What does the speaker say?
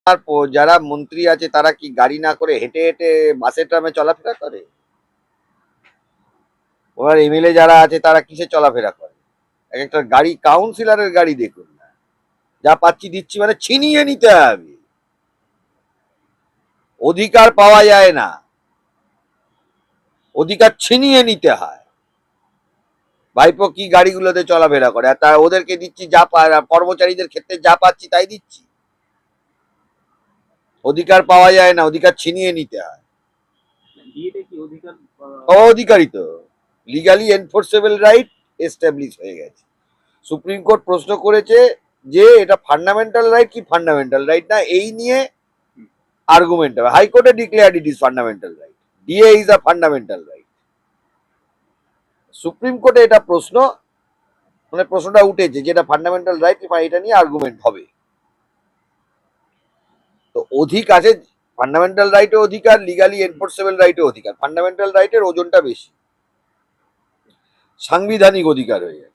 আর যারা মন্ত্রী আছে তারা কি গাড়ি না করে হেঁটে হেঁটে বাসে ট্রামে চলাফেরা করে? ওনার এমএলএ যারা আছে তারা কিসে চলাফেরা করে? এক একটা গাড়ি, কাউন্সিলরের গাড়ি দেখুন না, যা পাচ্ছি দিচ্ছি মানে ছিনিয়ে নিতে হবে। অধিকার পাওয়া যায় না, অধিকার ছিনিয়ে নিতে হয়। ভাইপো কি গাড়িগুলোতে চলাফেরা করে, আর তা ওদেরকে দিচ্ছি যা কর্মচারীদের ক্ষেত্রে যা পাচ্ছি তাই দিচ্ছি। অধিকার পাওয়া যায় না, অধিকার ছিনিয়ে নিতে হয়। অধিকারই তো লিগালি এনফোর্সেবল রাইট এস্টাবলিশ হয়ে গেছে। সুপ্রিম কোর্ট প্রশ্ন করেছে যে এটা ফান্ডামেন্টাল রাইট কি ফান্ডামেন্টাল রাইট না, এই নিয়ে আর্গুমেন্ট হবে। হাইকোর্টে declared it is fundamental right, DA is a fundamental right. Supreme কোর্টে এটা প্রশ্ন, মানে প্রশ্নটা উঠেছে যেটা ফান্ডামেন্টাল রাইট, এটা নিয়ে আর্গুমেন্ট হবে। তো অধিকার আছে, ফান্ডামেন্টাল রাইটে অধিকার, লিগালি এনফোর্সেবল রাইটে অধিকার। ফান্ডামেন্টাল রাইটের ওজনটা বেশি, সাংবিধানিক অধিকার হয়ে যায়।